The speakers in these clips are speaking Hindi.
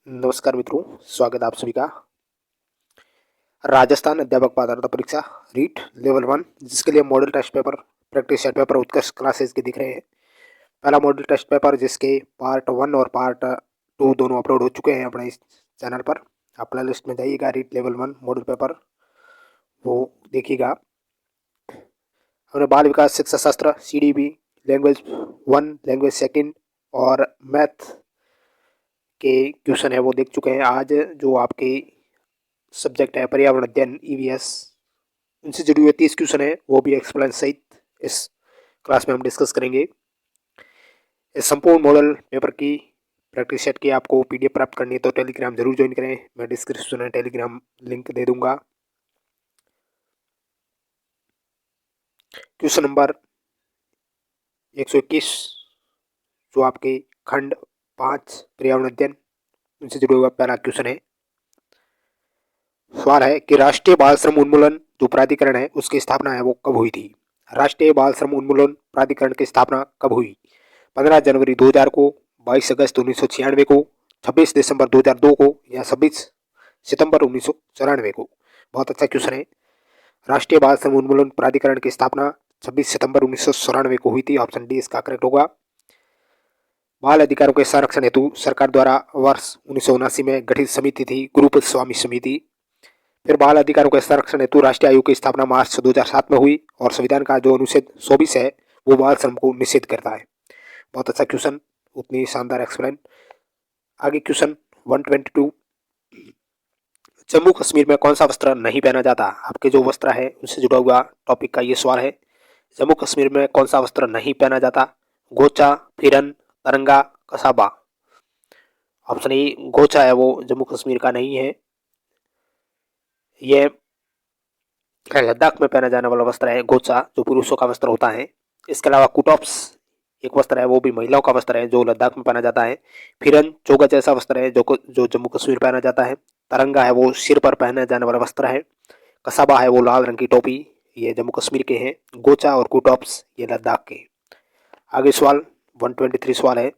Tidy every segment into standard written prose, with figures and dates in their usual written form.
नमस्कार मित्रों, स्वागत है आप सभी का। राजस्थान अध्यापक पात्रता परीक्षा रीट लेवल 1 जिसके लिए model test paper, practice set paper Utkarsh classes के दिख रहे हैं। पहला मॉडल टेस्ट पेपर जिसके पार्ट 1 और पार्ट 2 दोनों अपलोड हो चुके हैं अपने इस चैनल पर। आप प्ले लिस्ट में जाइएगा, रीट लेवल 1 मॉडल पेपर वो देखिएगा। हमने बाल विकास शिक्षा शास्त्र CDB लैंग्वेज 1, लैंग्वेज सेकेंड और मैथ के क्वेश्चन है वो देख चुके हैं। आज जो आपके सब्जेक्ट है पर्यावरण अध्ययन EVS, उनसे जुड़ी हुई 30 क्वेश्चन है वो भी एक्सप्लेन सहित इस क्लास में हम डिस्कस करेंगे। इस संपूर्ण मॉडल पेपर की प्रैक्टिस सेट की आपको PDF प्राप्त करनी है तो टेलीग्राम जरूर ज्वाइन करें। मैं डिस्क्रिप्शन में टेलीग्राम लिंक दे दूंगा। क्वेश्चन नंबर 121 जो आपके खंड 5 पर्यावरण अध्ययन उनसे जुड़ा हुआ पहला क्वेश्चन है। सवाल है कि राष्ट्रीय बाल श्रम उन्मूलन जो प्राधिकरण है उसकी स्थापना है वो कब हुई थी। राष्ट्रीय बाल श्रम उन्मूलन प्राधिकरण की स्थापना कब हुई? 15 जनवरी 2000 को, 22 अगस्त 1996 को, 26 दिसंबर 2002 को या 26 सितंबर 1994 को। बहुत अच्छा क्वेश्चन है। राष्ट्रीय बाल श्रम उन्मूलन प्राधिकरण की स्थापना 26 सितंबर 1994 को हुई थी। ऑप्शन डी इसका करेक्ट होगा। बाल अधिकारों के संरक्षण हेतु सरकार द्वारा वर्ष 1979 में गठित समिति थी गुरुपद स्वामी समिति। फिर बाल अधिकारों के संरक्षण हेतु राष्ट्रीय आयोग की स्थापना मार्च 2007 में हुई और संविधान का जो अनुच्छेद 24 है वो बाल श्रम को निषेध करता है। बहुत अच्छा क्वेश्चन, उतनी शानदार एक्सप्लेन। आगे क्वेश्चन 122, जम्मू कश्मीर में कौन सा वस्त्र नहीं पहना जाता? आपके जो वस्त्र है उससे जुड़ा हुआ टॉपिक का ये सवाल है। जम्मू कश्मीर में कौन सा वस्त्र नहीं पहना जाता? गोचा, फिरन, तरंगा, कसाबा। ऑप्शन ए गोचा है वो जम्मू कश्मीर का नहीं है। ये लद्दाख में पहना जाने वाला वस्त्र है गोचा, जो पुरुषों का वस्त्र होता है। इसके अलावा कुटॉप्स एक वस्त्र है वो भी महिलाओं का वस्त्र है जो लद्दाख में पहना जाता है। फिरन चोगा जैसा वस्त्र है जो जम्मू कश्मीर पहना जाता है। तरंगा है वो सिर पर पहने जाने वाला वस्त्र है। कसाबा है वो लाल रंग की टोपी, ये जम्मू कश्मीर के हैं। गोचा और कुटॉप्स ये लद्दाख के। आगे सवाल 123 सवाल है,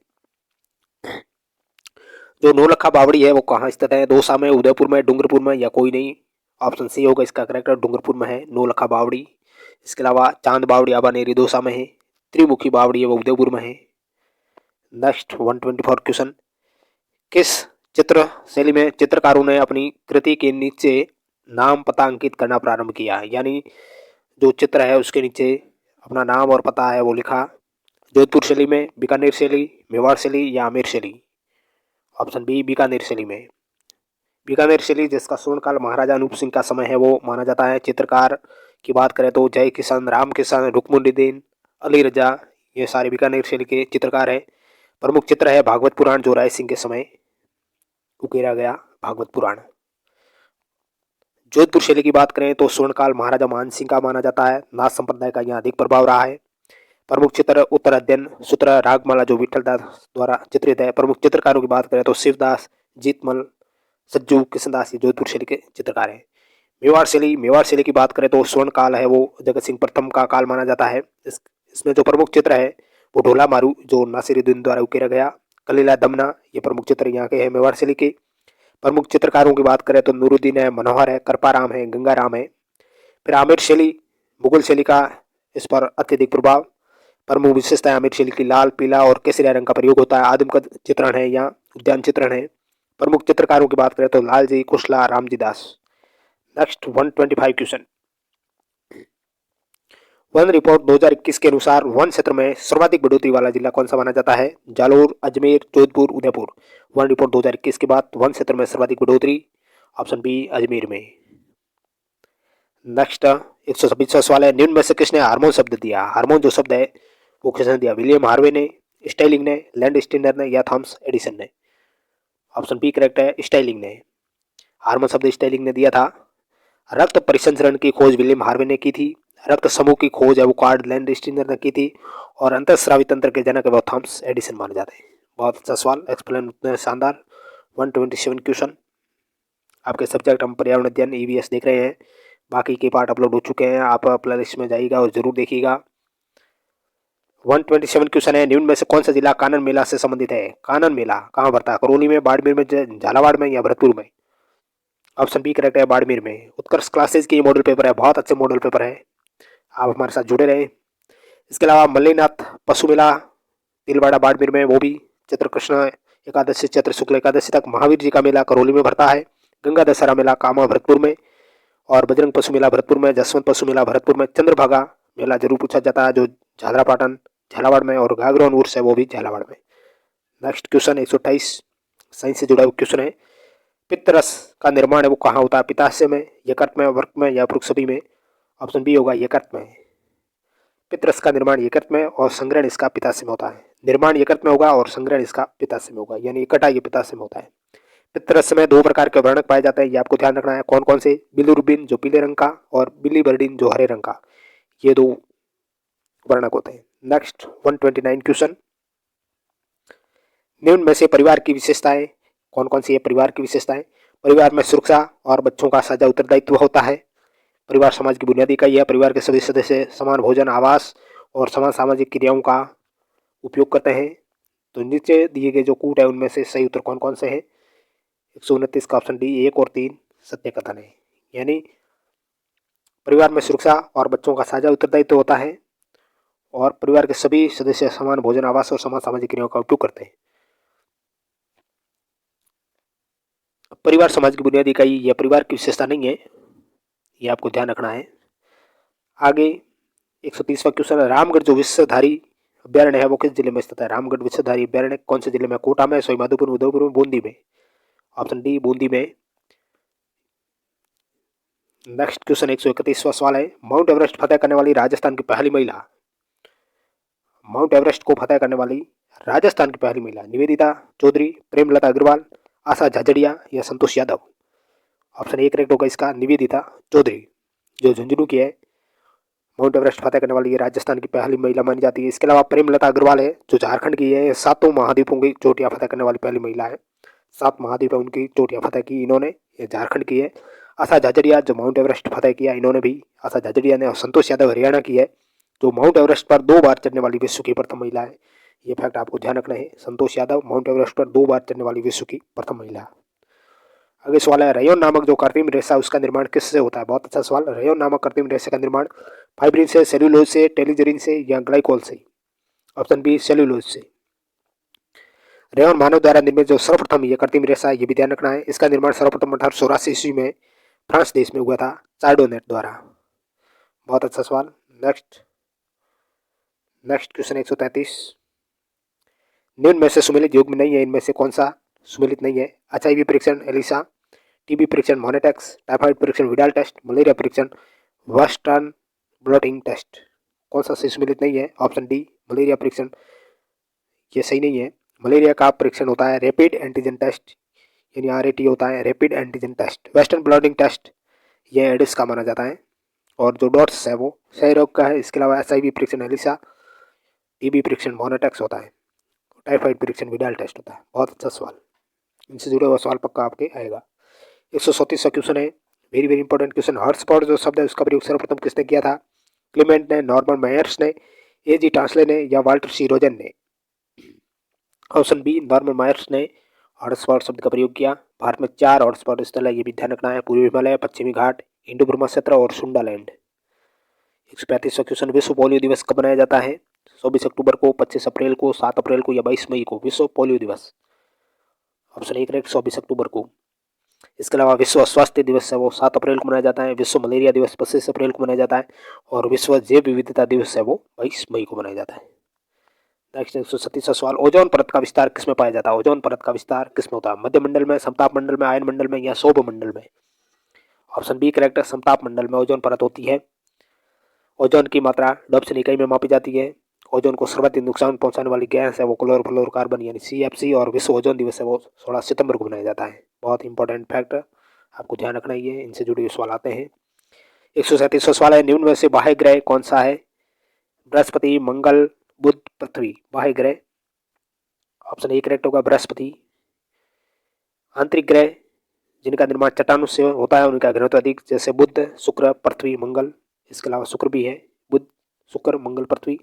जो नौलखा बावड़ी है वो कहाँ स्थित है? दौसा में, उदयपुर में, डूंगरपुर में या कोई नहीं। ऑप्शन सी होगा इसका करेक्ट। डूंगरपुर में है नौलखा बावड़ी। इसके अलावा चांद बावड़ी आबानेरी दौसा में है। त्रिमुखी बावड़ी है वो उदयपुर में है। नेक्स्ट 124 क्वेश्चन, किस चित्र शैली में चित्रकारों ने अपनी कृति के नीचे नाम पता अंकित करना प्रारंभ किया? यानी जो चित्र है उसके नीचे अपना नाम और पता है वो लिखा। जोधपुर शैली में, बीकानेर शैली, मेवाड़ शैली या आमेर शैली। ऑप्शन बी बीकानेर शैली में। बीकानेर शैली जिसका स्वर्णकाल महाराजा अनूप सिंह का समय है वो माना जाता है। चित्रकार की बात करें तो जय किशन, राम किशन, रुकमुद्दीन, अली रजा, ये सारे बीकानेर शैली के चित्रकार हैं। प्रमुख चित्र है भागवत पुराण जो राय सिंह के समय उकेरा गया भागवत पुराण। जोधपुर शैली की बात करें तो स्वर्णकाल महाराजा मान सिंह का माना जाता है। नाथ संप्रदाय का यहाँ अधिक प्रभाव रहा है। प्रमुख चित्र उत्तर अध्ययन सूत्र रागमाला जो विठल दास द्वारा चित्रित है। प्रमुख चित्रकारों की बात करें तो शिवदास, जीतमल, सज्जू, कृष्णदास ये जोधपुर शैली के चित्रकार हैं। मेवाड़ शैली की बात करें तो स्वर्ण काल है वो जगत सिंह प्रथम का काल माना जाता है। इसमें जो प्रमुख चित्र है वो ढोला मारू जो नासिरुद्दीन द्वारा उकेरा गया। कलीला दमना ये प्रमुख चित्र यहाँ के हैं मेवाड़ शैली के। प्रमुख चित्रकारों की बात करें तो नूरुद्दीन है, मनोहर है, कृपाराम है, गंगाराम है। फिर आमिर शैली मुगल शैली का इस पर अत्यधिक प्रभाव। प्रमुख विशेषता है आमिर शैली की लाल, पीला और केसरिया रंग का प्रयोग होता है। आदमकद चित्रण है या उद्यान चित्रण है। प्रमुख चित्रकारों की बात करें तो लालजी, कुशला, रामजी दास। नेक्स्ट 125 क्वेश्चन, वन रिपोर्ट 2021 के अनुसार वन क्षेत्र में सर्वाधिक बढ़ोतरी वाला जिला कौन सा माना जाता है? जालोर, अजमेर, जोधपुर, उदयपुर। वन रिपोर्ट 2021 के बाद वन क्षेत्र में सर्वाधिक बढ़ोतरी ऑप्शन बी अजमेर में। नेक्स्ट 126वां सवाल है, निम्न में से किसने हार्मोन शब्द दिया? हार्मोन जो शब्द है वो किसने दिया? विलियम हार्वे ने, स्टाइलिंग ने, लैंड स्टीनर ने या थॉमस एडिसन ने। ऑप्शन बी करेक्ट है, स्टाइलिंग ने। हार्मोन शब्द स्टाइलिंग ने दिया था। रक्त परिसंचरण की खोज विलियम हार्वे ने की थी। रक्त समूह की खोज है वो कार्ल लैंड स्टीनर ने की थी। और अंतःस्रावी तंत्र के जनक है वो थॉमस एडिसन माने जाते हैं। बहुत अच्छा सवाल, एक्सप्लेन शानदार। 127 क्वेश्चन आपके सब्जेक्ट हम पर्यावरण अध्ययन EVS देख रहे हैं। बाकी के पार्ट अपलोड हो चुके हैं, आप प्ले लिस्ट में जाइएगा और जरूर देखिएगा। 127 क्वेश्चन है, निम्न में से कौन सा जिला कानन मेला से संबंधित है? कानन मेला कहाँ भरता है? करौली में, बाड़मेर में, झालावाड़ में या भरतपुर में? ऑप्शन बी करेक्ट है, बाड़मेर में। उत्कर्ष क्लासेज की मॉडल पेपर है, बहुत अच्छे मॉडल पेपर है, आप हमारे साथ जुड़े रहे। इसके अलावा मल्लीनाथ पशु मेला तिलवाड़ा बाड़मेर में, वो भी चैत्र कृष्ण एकादशी से चैत्र शुक्ल एकादशी तक। महावीर जी का मेला करौली में भरता है। गंगा दशहरा मेला कामा भरतपुर में, और बजरंग पशु मेला भरतपुर में। जसवंत पशु मेला भरतपुर में। चंद्रभागा मेला जरूर पूछा जाता है, जो झालरापाटन झालावाड़ में, और घाघरा उर्स है वो भी झालावाड़ में। नेक्स्ट क्वेश्चन 128 साइंस से जुड़ा हुआ क्वेश्चन है, पित्तरस का निर्माण है वो कहाँ होता है? पित्ताशय में, यकृत में, वर्क में या फिर सभी में? ऑप्शन बी होगा यकृत में। पित्तरस का निर्माण यकृत में और संग्रहण इसका पित्ताशय में होता है। निर्माण यकृत में होगा और संग्रहण इसका पित्ताशय में होगा, यानी इकट्ठा ये पित्ताशय में होता है। पित्तरस में दो प्रकार के वर्णक पाए जाते हैं, ये आपको ध्यान रखना है। कौन कौन से? बिलिरुबिन जो पीले रंग का, और बिलीवर्डिन जो हरे रंग का, ये दो वर्णक होते हैं। नेक्स्ट 129 क्वेश्चन, निम्न में से परिवार की विशेषताएं कौन कौन सी है? परिवार की विशेषताएं, परिवार में सुरक्षा और बच्चों का साझा उत्तरदायित्व होता है। परिवार समाज की बुनियादी इकाई है। परिवार के सभी सदस्य समान भोजन, आवास और समान सामाजिक क्रियाओं का उपयोग करते हैं। तो नीचे दिए गए जो कूट है उनमें से सही उत्तर कौन कौन से हैं? 129 का ऑप्शन डी 1 और 3 सत्य कथन है। यानी परिवार में सुरक्षा और बच्चों का साझा उत्तरदायित्व होता है, और परिवार के सभी सदस्य समान भोजन, आवास और समान सामाजिक क्रियाओं का उपयोग करते हैं। परिवार समाज की बुनियादी इकाई यह परिवार की विशेषता नहीं है, ये आपको ध्यान रखना है। आगे 130वां क्वेश्चन है, रामगढ़ जो विषधारी अभ्यारण्य है वो किस जिले में स्थित है? रामगढ़ विषधारी अभ्यारण्य कौन से जिले में? कोटा में, सवाईमाधोपुर, उदयपुर में, बूंदी में? ऑप्शन डी बूंदी में। नेक्स्ट क्वेश्चन 131वां सवाल है, माउंट एवरेस्ट फतेह करने वाली राजस्थान की पहली महिला? माउंट एवरेस्ट को फतेह करने वाली राजस्थान की पहली महिला? निवेदिता चौधरी, प्रेमलता अग्रवाल, आशा झाझड़िया या Santosh Yadav? Option A correct होगा इसका, निवेदिता चौधरी, जो झुंझुनू की है। माउंट एवरेस्ट फतेह करने वाली ये राजस्थान की पहली महिला मानी जाती है। इसके अलावा प्रेमलता अग्रवाल है, जो झारखंड की है, सातों महाद्वीपों की चोटियां फतेह करने वाली पहली महिला है। 7 महाद्वीप है उनकी चोटियां फतेह की इन्होंने, ये झारखंड की है। आशा झाझड़िया जो माउंट एवरेस्ट फतेह किया इन्होंने भी, आशा झाझड़िया ने। और संतोष यादव हरियाणा की है, जो माउंट एवरेस्ट पर 2 बार चढ़ने वाली विश्व की प्रथम महिला है। ये फैक्ट आपको ध्यान रखना है, संतोष यादव माउंट एवरेस्ट पर 2 बार चढ़ने वाली विश्व की प्रथम महिला। आगे सवाल है, रेयोन नामक जो कृत्रिम रेशा उसका निर्माण किससे होता है? बहुत अच्छा सवाल। रेयोन नामक कृत्रिम रेशे का निर्माण फाइब्रिन से, सेल्यूलोज से, टेलिजरीन से या ग्लाइकोल से? ऑप्शन बी सेल्यूलोज से। रेयोन मानव द्वारा निर्मित जो सर्वप्रथम ये कृत्रिम रेशा है, ये भी ध्यान रखना है, इसका निर्माण सर्वप्रथम 1884 ईस्वी में फ्रांस देश में हुआ था, चार्डोनेट द्वारा। बहुत अच्छा सवाल। नेक्स्ट क्वेश्चन 133, निम्न में से सुमेलित युग में नहीं है, इनमें से कौन सा सुमेलित नहीं है? HIV परीक्षण एलिसा, TB परीक्षण मोनेटेक्स, टाइफाइड परीक्षण विडाल टेस्ट, मलेरिया परीक्षण वेस्टर्न ब्लॉटिंग टेस्ट? कौन सा सुमेलित नहीं है? ऑप्शन डी मलेरिया परीक्षण, ये सही नहीं है। मलेरिया का परीक्षण होता है रैपिड एंटीजन टेस्ट, यानी RAT होता है rapid antigen test. Western blotting test ये एडिस का माना जाता है, और जो डॉट्स है वो क्षय रोग का है। इसके अलावा HIV परीक्षण एलिसा, TB परीक्षण मोनेटेक्स होता है, टाइफाइड परीक्षण विडाल टेस्ट होता है। बहुत अच्छा सवाल, इनसे जुड़ा हुआ सवाल पक्का आपके आएगा। 137वां क्वेश्चन है, very very important question, hotspot जो शब्द है उसका प्रयोग सर्वप्रथम किसने किया था? क्लेमेंट ने, नॉर्मन मायर्स ने, AG टांसले ने या वाल्टर सी रोजन ने? ऑप्शन बी नॉर्मन मायर्स ने हॉटस्पॉट शब्द का प्रयोग किया। भारत में 4 हॉटस्पॉट स्थल है, ये भी ध्यान रखना है, पूर्वी हिमालय, पश्चिमी घाट, इंडो ब्रह्मा क्षेत्र और सुंडालैंड। 135वां क्वेश्चन, विश्व पोलियो दिवस कब मनाया जाता है? 24 अक्टूबर को, 25 अप्रैल को, 7 अप्रैल को या 22 मई को? विश्व पोलियो दिवस ऑप्शन ए करेक्ट, 24 अक्टूबर को। इसके अलावा विश्व स्वास्थ्य दिवस है वो 7 अप्रैल को मनाया जाता है। विश्व मलेरिया दिवस 25 अप्रैल को मनाया जाता है, और विश्व जैव विविधता दिवस है वो 22 मई को मनाया जाता है। नेक्स्ट 137वां सवाल, ओजोन परत का विस्तार किसमें पाया जाता है? ओजोन परत का विस्तार किसमें होता है? मध्य मंडल में, समताप मंडल में, आयन मंडल में या सौभ मंडल में? ऑप्शन बी करेक्ट है, समताप मंडल में ओजोन परत होती है। ओजोन की मात्रा डॉप्सन इकाई में मापी जाती है। ओजोन को सर्वाधिक नुकसान पहुंचाने वाली गैस है वो क्लोरोफ्लोरोकार्बन यानी CFC, और विश्व ओजोन दिवस है वो 16 सितंबर को मनाया जाता है। बहुत इंपॉर्टेंट फैक्ट आपको ध्यान रखना ही है, इनसे जुड़े हुए सवाल आते हैं। 137वां सवाल है, निम्न में से बाह्य ग्रह कौन सा है? बृहस्पति, मंगल, बुध, पृथ्वी? बाह्य ग्रह ऑप्शन ए करेक्ट होगा, बृहस्पति। आंतरिक ग्रह जिनका निर्माण चट्टानों से होता है उनका घनत्व अधिक, जैसे बुध, शुक्र, पृथ्वी, मंगल। इसके अलावा शुक्र भी है, बुध, शुक्र, मंगल, पृथ्वी।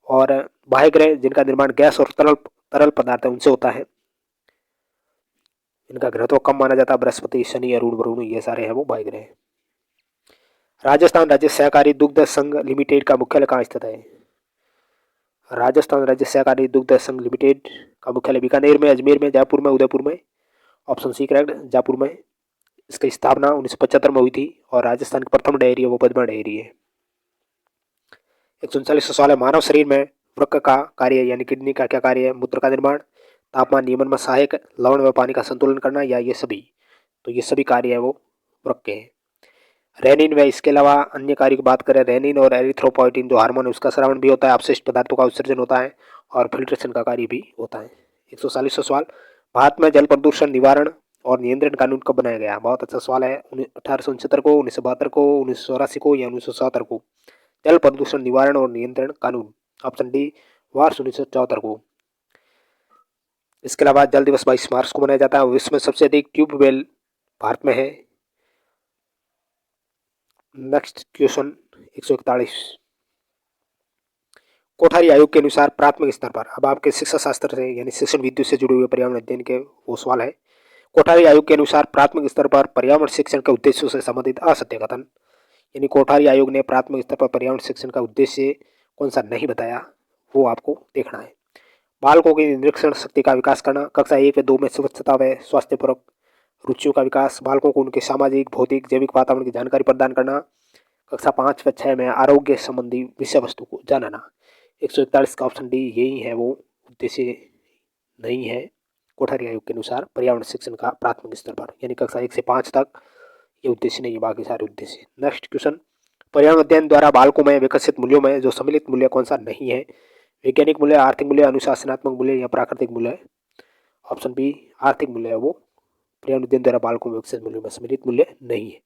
और बाह्य ग्रह जिनका निर्माण गैस और तरल तरल पदार्थ है उनसे होता है, इनका घनत्व कम माना जाता है। बृहस्पति, शनि, अरुण, वरुण ये सारे हैं वो बाह्य ग्रह। राजस्थान राज्य सहकारी दुग्ध संघ लिमिटेड का मुख्यालय कहाँ स्थित है? राजस्थान राज्य सहकारी दुग्ध संघ लिमिटेड का मुख्यालय बीकानेर में, अजमेर में, जयपुर में, उदयपुर में। ऑप्शन सी करेक्ट, जयपुर में। इसकी स्थापना 1975 में हुई थी और राजस्थान की प्रथम डेयरी है वो बदमा डेयरी है। 139 सवाल है, मानव शरीर में वृक्क का कार्य यानी किडनी का क्या कार्य है? मूत्र का निर्माण, तापमान नियमन में सहायक, लवण व पानी का संतुलन करना, या ये सभी? तो ये सभी कार्य है वो वृक्क के हैं। रेनिन व इसके अलावा अन्य कार्य की बात करें, रेनिन और एरिथ्रोपोइटिन जो हार्मोन है उसका स्रावन भी होता है, अपशिष्ट पदार्थों का उत्सर्जन होता है और फिल्ट्रेशन का कार्य भी होता है। 140 सवाल, भारत में जल प्रदूषण निवारण और नियंत्रण कानून कब बनाया गया? बहुत अच्छा सवाल है। 1869 को, 1972 को, 1984 को या 1977 को? जल प्रदूषण निवारण और नियंत्रण कानून, ऑप्शन डी वर्ष 1974 को। इसके अलावा जल दिवस 22 मार्च को मनाया जाता है। विश्व में सबसे अधिक ट्यूबवेल भारत में है। नेक्स्ट क्वेश्चन 141, कोठारी आयोग के अनुसार प्राथमिक स्तर पर, अब आपके शिक्षा शास्त्र से यानी शिक्षण विद्युत से जुड़े हुए पर्यावरण अध्ययन के वो सवाल है। कोठारी आयोग के अनुसार प्राथमिक स्तर पर पर्यावरण शिक्षण के उद्देश्यों से संबंधित असत्य कथन, यानी कोठारी आयोग ने प्राथमिक स्तर पर पर्यावरण शिक्षण का उद्देश्य कौन सा नहीं बताया वो आपको देखना है। बालकों की निरीक्षण शक्ति का विकास करना, कक्षा 1 व 2 में स्वच्छता व स्वास्थ्यपूर्वक रुचियों का विकास, बालकों को उनके सामाजिक, भौतिक, जैविक वातावरण की जानकारी प्रदान करना, कक्षा 5 व 6 में आरोग्य संबंधी विषय वस्तु को जानना। 141 का ऑप्शन डी यही है वो उद्देश्य नहीं है कोठारी आयोग के अनुसार पर्यावरण शिक्षण का प्राथमिक स्तर पर, यानी कक्षा 1 से 5 तक ये उद्देश्य नहीं है, बाकी सारे उद्देश्य। नेक्स्ट क्वेश्चन, पर्यावरण अध्ययन द्वारा बालकों में विकसित मूल्यों में जो सम्मिलित मूल्य कौन सा नहीं है? वैज्ञानिक मूल्य, आर्थिक मूल्य, अनुशासनात्मक मूल्य या प्राकृतिक मूल्य? ऑप्शन बी आर्थिक मूल्य है वो पर्यावरण अध्ययन द्वारा बालकों में विकसित मूल्यों में सम्मिलित मूल्य नहीं है।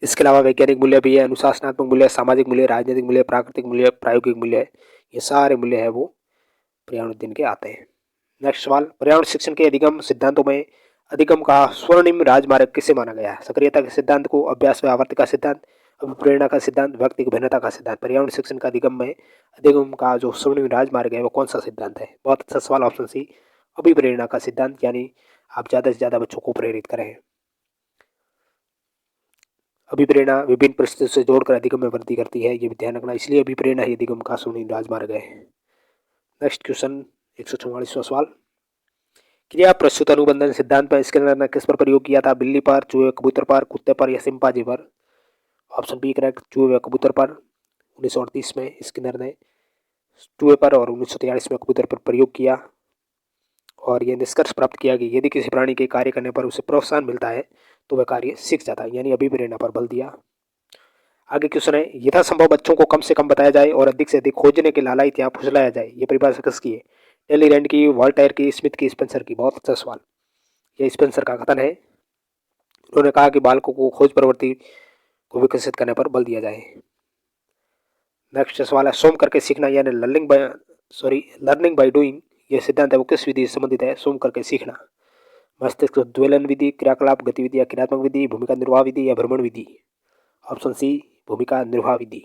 इसके अलावा वैज्ञानिक मूल्य भी है, अनुशासनात्मक मूल्य, सामाजिक मूल्य, राजनीतिक मूल्य, प्राकृतिक मूल्य, प्रायोगिक मूल्य, ये सारे मूल्य है वो पर्यावरण अध्ययन के आते हैं। नेक्स्ट सवाल, पर्यावरण शिक्षण के अधिगम सिद्धांतों में अधिगम का स्वर्णिम राजमार्ग किसे माना गया है? सक्रियता के सिद्धांत को, अभ्यास व आवर्ती का सिद्धांत, अभिप्रेरणा का सिद्धांत, व्यक्ति की भिन्नता का सिद्धांत। पर्यावरण शिक्षण का अधिगम में अधिगम का जो स्वर्णिम राजमार्ग है वो कौन सा सिद्धांत है? बहुत अच्छा सवाल, ऑप्शन सी अभिप्रेरणा का सिद्धांत, यानी आप ज़्यादा से ज़्यादा बच्चों को प्रेरित करें। अभिप्रेरणा विभिन्न परिस्थितियों से जोड़कर अधिगम में वृद्धि करती है, ये भी ध्यान रखना, इसलिए अभिप्रेरणा ही अधिगम का स्वर्णिम राजमार्ग है। नेक्स्ट क्वेश्चन 144वां सवाल, क्रिया प्रस्तुत अनुबंधन सिद्धांत में स्किनर ने किस पर प्रयोग किया था? बिल्ली पर, चूहे, कबूतर पर, कुत्ते पर या सिंपाजी पर? ऑप्शन बी करेक्ट, चूहे व कबूतर पर। 1938 में स्किनर ने चूहे पर और 1943 में कबूतर पर प्रयोग किया और यह निष्कर्ष प्राप्त किया कि यदि किसी प्राणी के कार्य करने पर उसे प्रोत्साहन मिलता है तो वह कार्य सीख जाता है, यानी अभिप्रेरणा पर बल दिया। आगे क्वेश्चन है, यथासंभव बच्चों को कम से कम बताया जाए और अधिक से अधिक खोजने के लालच या फुसलाया जाए, ये परिभाषा किसकी है? टेलीरैंड की, वॉल्टेयर की, स्मिथ की, स्पेंसर की? बहुत अच्छा सवाल, यह स्पेंसर का कथन है। उन्होंने कहा कि बालकों को खोज प्रवृत्ति को विकसित करने पर बल दिया जाए। नेक्स्ट सवाल है, सोम करके सीखना यानी लर्निंग बाय डूइंग, यह सिद्धांत है वो किस विधि से संबंधित है? सोम करके सीखना, मस्तिष्क द्वेलन विधि, क्रियाकलाप गतिविधि या क्रियात्मक विधि, भूमिका निर्वाह विधि या भ्रमण विधि? ऑप्शन सी भूमिका निर्वाह विधि।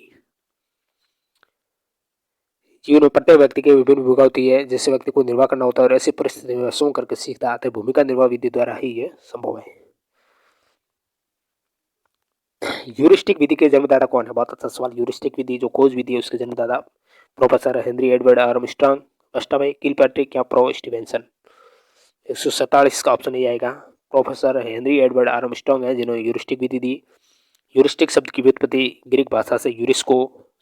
जीवन में प्रत्येक व्यक्ति की विभिन्न भूमिका होती है जिससे व्यक्ति को निर्वाह करना होता है और ऐसी परिस्थिति में सोच करके सीखता है, भूमिका निर्वाह विधि द्वारा ही यह संभव है। ह्यूरिस्टिक विधि के जन्मदाता कौन है? बहुत अच्छा सवाल, ह्यूरिस्टिक विधि जो खोज विधि है उसके जन्मदाता प्रोफेसर हेनरी एडवर्ड आर्मस्ट्रांग, अष्टावे किलपैट्रिक या प्रो स्टीवेंसन? 147 का ऑप्शन ये आएगा, प्रोफेसर हेनरी एडवर्ड आर्मस्ट्रांग है जिन्होंने ह्यूरिस्टिक विधि दी। ह्यूरिस्टिक शब्द की व्युत्पत्ति ग्रीक भाषा से यूरिस्को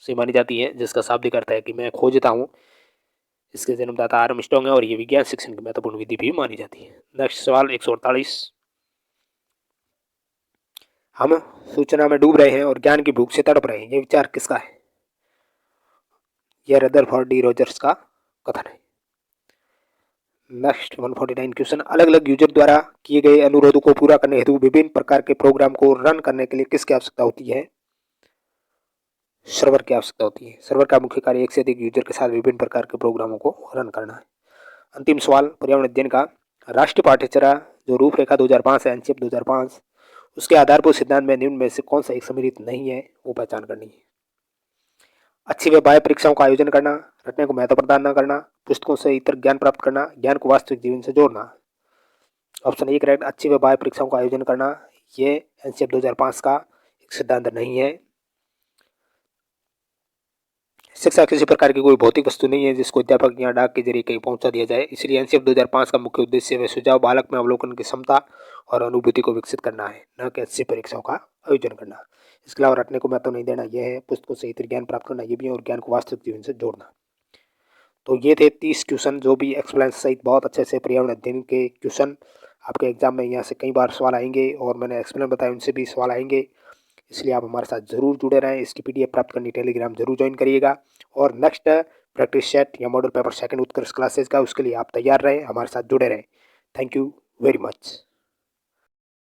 से मानी जाती है जिसका शाब्दिक अर्थ है कि मैं खोजता हूँ। इसके जन्मदाता आर्मस्ट्रांग है और ये विज्ञान शिक्षण की महत्वपूर्ण विधि भी मानी जाती है। नेक्स्ट सवाल 148, हम सूचना में डूब रहे हैं और ज्ञान की भूख से तड़प रहे हैं, ये विचार किसका है? यह रदरफोर्ड डी रोजर्स का कथन है। नेक्स्ट 149 क्वेश्चन, अलग अलग यूजर द्वारा किए गए अनुरोधों को पूरा करने हेतु विभिन्न प्रकार के प्रोग्राम को रन करने के लिए किसकी आवश्यकता होती है? सर्वर की आवश्यकता होती है। सर्वर का मुख्य कार्य एक से अधिक यूजर के साथ विभिन्न प्रकार के प्रोग्रामों को रन करना है। अंतिम सवाल पर्यावरण अध्ययन का, राष्ट्रीय पाठ्यचर्या जो रूपरेखा 2005 है, अंशेप 2005, उसके आधारभूत सिद्धांत में निम्न में से कौन सा एक सम्मिलित नहीं है वो पहचान करनी है। अच्छी व बाह्य परीक्षाओं का आयोजन करना, रटने को महत्व प्रदान न करना, पुस्तकों से इतर ज्ञान प्राप्त करना, ज्ञान को वास्तविक जीवन से जोड़ना। ऑप्शन ए करेक्ट, अच्छी व बाह्य परीक्षाओं का आयोजन करना, ये एनसीएफ 2005 का एक सिद्धांत नहीं है। शिक्षा किसी प्रकार की कोई भौतिक वस्तु नहीं है जिसको अध्यापक या डाक के जरिए कहीं पहुंचा दिया जाए, इसलिए एनसीएफ 2005 का मुख्य उद्देश्य व सुझाव बालक में अवलोकन की क्षमता और अनुभूति को विकसित करना है, न कि अच्छी परीक्षाओं का आयोजन करना। इसके अलावा रटने को महत्व नहीं देना, यह है पुस्तकों से इतर ज्ञान प्राप्त करना, ये भी है, और ज्ञान को वास्तविक जीवन से जोड़ना। तो ये थे 30 क्वेश्चन जो भी एक्सप्लेन सहित बहुत अच्छे से पर्यावरण अध्ययन के क्वेश्चन आपके एग्जाम में यहाँ से कई बार सवाल आएंगे, और मैंने एक्सप्लेन बताया उनसे भी सवाल आएंगे, इसलिए आप हमारे साथ ज़रूर जुड़े रहें। इसकी पीडीएफ प्राप्त करनी टेलीग्राम जरूर ज्वाइन करिएगा, और नेक्स्ट प्रैक्टिस सेट या मॉडल पेपर सेकंड उत्कर्ष क्लासेस का उसके लिए आप तैयार रहें, हमारे साथ जुड़े रहें। Thank you very much.